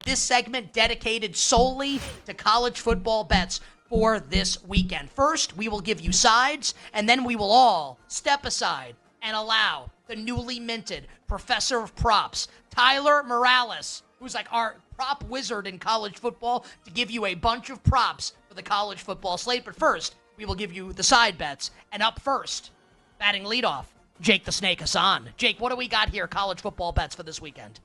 this segment dedicated solely to college football bets for this weekend. First, we will give you sides, and then we will all step aside and allow the newly minted professor of props, Tyler Morales, who's like our prop wizard in college football, to give you a bunch of props for the college football slate. But first, we will give you the side bets. And up first, batting leadoff, Jake the Snake Hassan. Jake, what do we got here, college football bets for this weekend?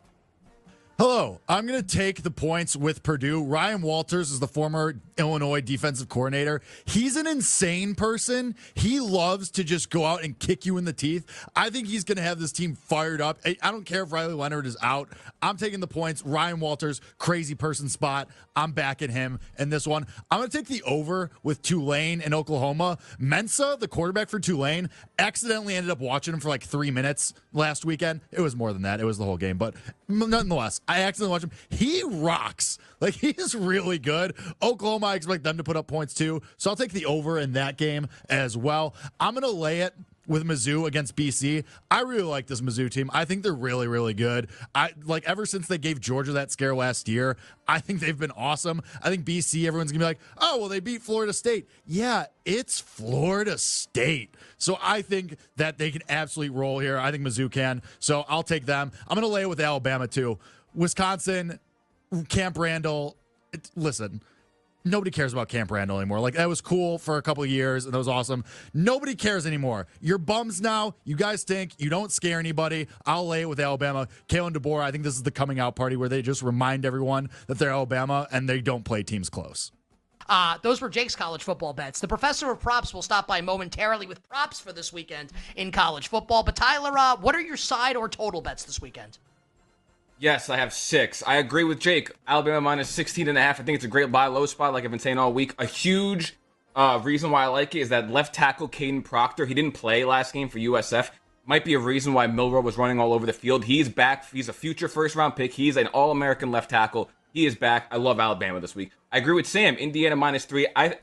Hello, I'm going to take the points with Purdue. Ryan Walters is the former Illinois defensive coordinator. He's an insane person. He loves to just go out and kick you in the teeth. I think he's going to have this team fired up. I don't care if Riley Leonard is out. I'm taking the points. Ryan Walters, crazy person spot. I'm backing him in this one. I'm going to take the over with Tulane in Oklahoma. Mensah, the quarterback for Tulane, accidentally ended up watching him for like 3 minutes last weekend. It was more than that. It was the whole game. But nonetheless, I accidentally watched him. He rocks. Like, he is really good. Oklahoma, I expect them to put up points too. So I'll take the over in that game as well. I'm going to lay it with Mizzou against BC. I really like this Mizzou team. I think they're really, really good. Ever since they gave Georgia that scare last year, I think they've been awesome. I think BC, everyone's going to be like, oh, well, they beat Florida State. Yeah, it's Florida State. So I think that they can absolutely roll here. I think Mizzou can. So I'll take them. I'm going to lay it with Alabama too. Wisconsin, Camp Randall, listen, nobody cares about Camp Randall anymore. Like, that was cool for a couple of years, and that was awesome. Nobody cares anymore. You're bums now. You guys stink. You don't scare anybody. I'll lay it with Alabama. Kalen DeBoer, I think this is the coming out party where they just remind everyone that they're Alabama and they don't play teams close. Those were Jake's college football bets. The professor of props will stop by momentarily with props for this weekend in college football. But Tyler, what are your side or total bets this weekend? Yes, I have 6. I agree with Jake. Alabama minus 16.5. I think it's a great buy low spot, like I've been saying all week. A huge reason why I like it is that left tackle Caden Proctor, he didn't play last game for USF. Might be a reason why Milroe was running all over the field. He's back. He's a future first-round pick. He's an All-American left tackle. He is back. I love Alabama this week. I agree with Sam. Indiana minus 3. I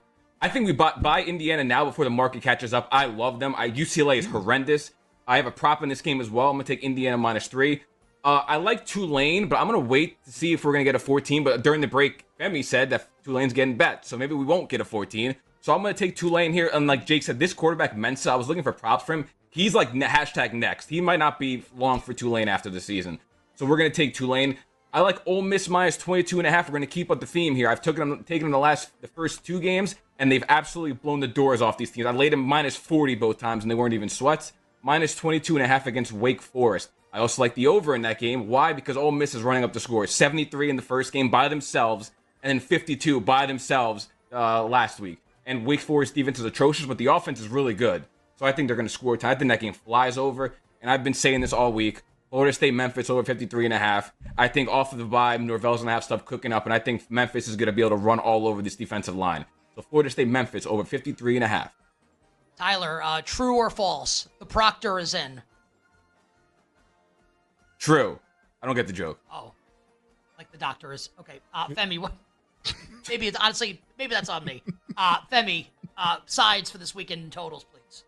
think we buy Indiana now before the market catches up. I love them. UCLA is horrendous. I have a prop in this game as well. I'm going to take Indiana minus 3. I like Tulane, but I'm going to wait to see if we're going to get a 14. But during the break, Femi said that Tulane's getting bet, so maybe we won't get a 14. So I'm going to take Tulane here. And like Jake said, this quarterback, Mensah, I was looking for props for him. He's like hashtag next. He might not be long for Tulane after the season. So we're going to take Tulane. I like Ole Miss minus 22.5. We're going to keep up the theme here. I've taken them the first 2 games, and they've absolutely blown the doors off these teams. I laid them minus 40 both times, and they weren't even sweats. Minus 22.5 against Wake Forest. I also like the over in that game. Why? Because Ole Miss is running up the score. 73 in the first game by themselves, and then 52 by themselves last week. And Wake Forest defense is atrocious, but the offense is really good. So I think they're going to score. I think that game flies over. And I've been saying this all week. Florida State, Memphis over 53.5. I think off of the bye, Norvell's going to have stuff cooking up, and I think Memphis is going to be able to run all over this defensive line. So Florida State, Memphis over 53.5. Tyler, true or false? The Proctor is in. True. I don't get the joke. Oh, like the doctor is. Okay. Femi, what? Maybe it's honestly, maybe that's on me. Femi, sides for this weekend in totals, please.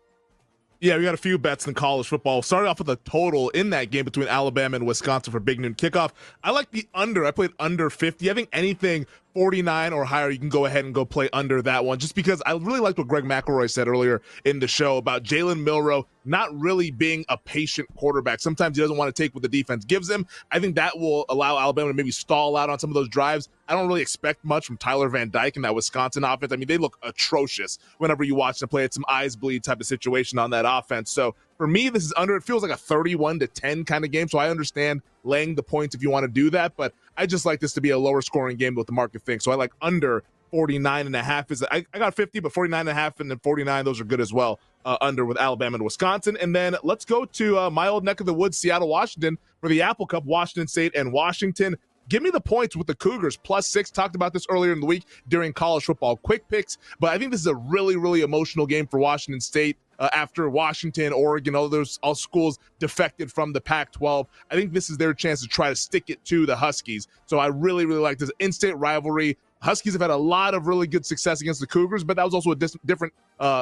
Yeah, we got a few bets in college football. Started off with a total in that game between Alabama and Wisconsin for big noon kickoff. I like the under. I played under 50. I think anything 49 or higher, you can go ahead and go play under that one, just because I really liked what Greg McElroy said earlier in the show about Jalen Milroe not really being a patient quarterback. Sometimes he doesn't want to take what the defense gives him. I think that will allow Alabama to maybe stall out on some of those drives. I don't really expect much from Tyler Van Dyke in that Wisconsin offense. I mean, they look atrocious whenever you watch them play. It's some eyes bleed type of situation on that offense. So for me, this is under. It feels like a 31-10 kind of game. So I understand laying the points if you want to do that, but I just like this to be a lower scoring game with the market thing. So I like under 49.5. I got 50, but 49.5 and then 49, those are good as well. Under with Alabama and Wisconsin. And then let's go to my old neck of the woods, Seattle, Washington, for the Apple Cup, Washington State and Washington. Give me the points with the Cougars, +6. Talked about this earlier in the week during college football quick picks, but I think this is a really, really emotional game for Washington State. After Washington, Oregon, all schools defected from the Pac-12. I think this is their chance to try to stick it to the Huskies. So I really, really like this in-state rivalry. Huskies have had a lot of really good success against the Cougars, but that was also a different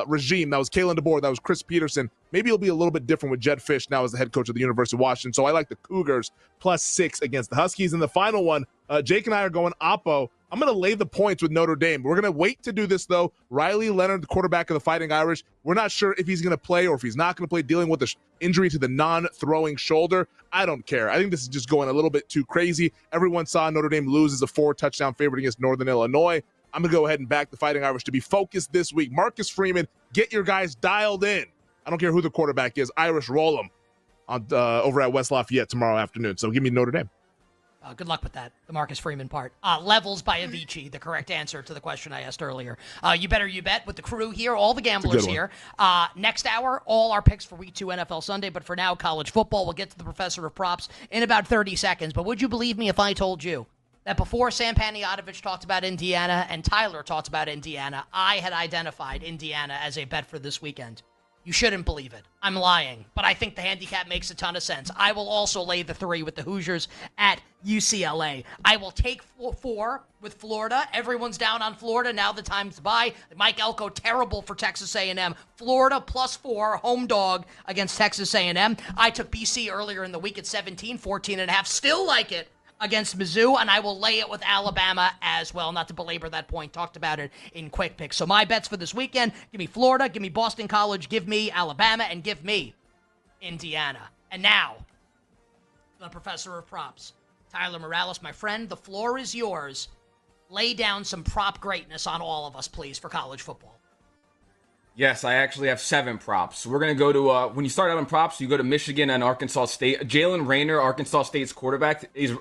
regime. That was Kalen DeBoer. That was Chris Peterson. Maybe it'll be a little bit different with Jed Fish now as the head coach of the University of Washington. So I like the Cougars +6 against the Huskies. And the final one, Jake and I are going Oppo. I'm going to lay the points with Notre Dame. We're going to wait to do this, though. Riley Leonard, the quarterback of the Fighting Irish, we're not sure if he's going to play or if he's not going to play, dealing with the injury to the non-throwing shoulder. I don't care. I think this is just going a little bit too crazy. Everyone saw Notre Dame lose as a 4-touchdown favorite against Northern Illinois. I'm going to go ahead and back the Fighting Irish to be focused this week. Marcus Freeman, get your guys dialed in. I don't care who the quarterback is. Irish, roll them on over at West Lafayette tomorrow afternoon. So give me Notre Dame. Good luck with that, the Marcus Freeman part. Levels by Avicii, the correct answer to the question I asked earlier. You better you bet with the crew here, all the gamblers here. Next hour, all our picks for Week 2 NFL Sunday, but for now, college football. We'll get to the professor of props in about 30 seconds. But would you believe me if I told you that before Sam Panayotovich talked about Indiana and Tyler talked about Indiana, I had identified Indiana as a bet for this weekend? You shouldn't believe it. I'm lying, but I think the handicap makes a ton of sense. I will also lay the 3 with the Hoosiers at UCLA. I will take 4 with Florida. Everyone's down on Florida. Now the time's to buy. Mike Elko, terrible for Texas A&M. Florida +4, home dog against Texas A&M. I took BC earlier in the week at 17, 14.5. Still like it against Mizzou, and I will lay it with Alabama as well. Not to belabor that point, talked about it in quick picks. So my bets for this weekend, give me Florida, give me Boston College, give me Alabama, and give me Indiana. And now, the professor of props, Tyler Morales, my friend, the floor is yours. Lay down some prop greatness on all of us, please, for college football. Yes, I actually have 7 props. So we're going to go to, when you start out on props, you go to Michigan and Arkansas State. Jalen Raynor, Arkansas State's quarterback, he's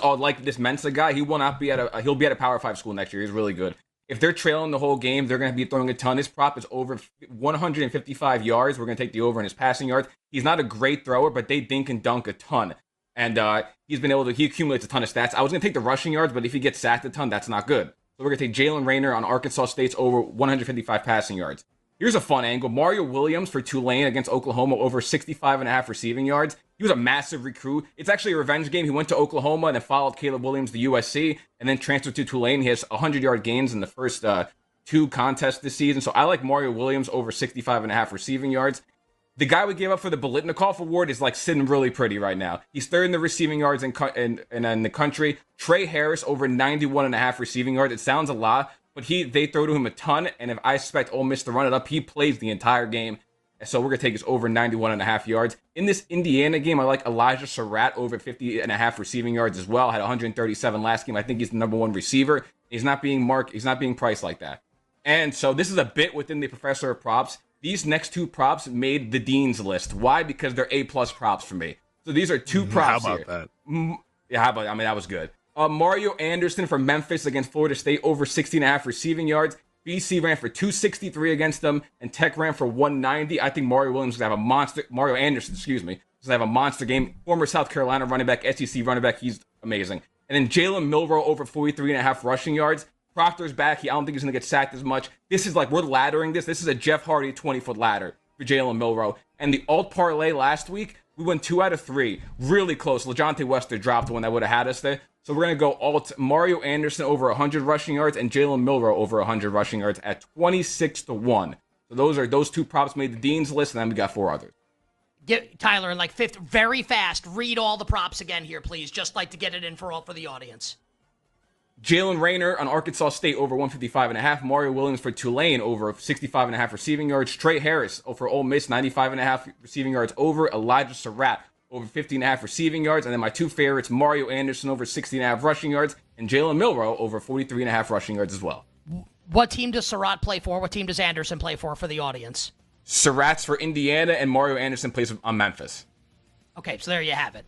like this Mensa guy. He will not be he'll be at a Power 5 school next year. He's really good. If they're trailing the whole game, they're going to be throwing a ton. His prop is over 155 yards. We're going to take the over in his passing yards. He's not a great thrower, but they dink and dunk a ton. And he accumulates a ton of stats. I was going to take the rushing yards, but if he gets sacked a ton, that's not good. So we're going to take Jalen Raynor on Arkansas State's over 155 passing yards. Here's a fun angle. Mario Williams for Tulane against Oklahoma, over 65.5 receiving yards. He was a massive recruit. It's actually a revenge game. He went to Oklahoma and then followed Caleb Williams to USC and then transferred to Tulane. He has 100-yard gains in the first 2 contests this season. So I like Mario Williams over 65.5 receiving yards. The guy we gave up for the Bolitnikoff Award is like sitting really pretty right now. He's 3rd in the receiving yards in the country. Trey Harris over 91.5 receiving yards. It sounds a lot, but they throw to him a ton, and if I expect Ole Miss to run it up, he plays the entire game. So we're going to take his over 91.5 yards. In this Indiana game, I like Elijah Surratt over 50.5 receiving yards as well. Had 137 last game. I think he's the number 1 receiver. He's not being priced like that. And so this is a bit within the professor of props. These next 2 props made the Dean's list. Why? Because they're A+ props for me. So these are 2 props How about here. that? Yeah, how about, I mean, that was good. Mario Anderson from Memphis against Florida State, over 16.5 receiving yards. BC ran for 263 against them, and Tech ran for 190. I think Mario Anderson, is going to have a monster game. Former South Carolina running back, SEC running back, he's amazing. And then Jalen Milroe over 43.5 rushing yards. Proctor's back. I don't think he's going to get sacked as much. This is like, we're laddering this. This is a Jeff Hardy 20-foot ladder for Jalen Milroe. And the alt parlay last week, we went 2 out of 3. Really close. LeJontay Wester dropped one that would have had us there. So we're going to go alt Mario Anderson over 100 rushing yards and Jalen Milroe over 100 rushing yards at 26-1. So those 2 props made the Dean's list, and then we got 4 others. Tyler, in like 5th, very fast, read all the props again here, please. Just like to get it in for the audience. Jalen Raynor on Arkansas State over 155.5. Mario Williams for Tulane over 65.5 receiving yards. Trey Harris for Ole Miss, 95.5 receiving yards over. Elijah Surratt over 50.5 receiving yards. And then my 2 favorites, Mario Anderson over 60.5 rushing yards and Jalen Milroe over 43.5 rushing yards as well. What team does Surratt play for? What team does Anderson play for the audience? Surratt's for Indiana and Mario Anderson plays on Memphis. Okay, so there you have it.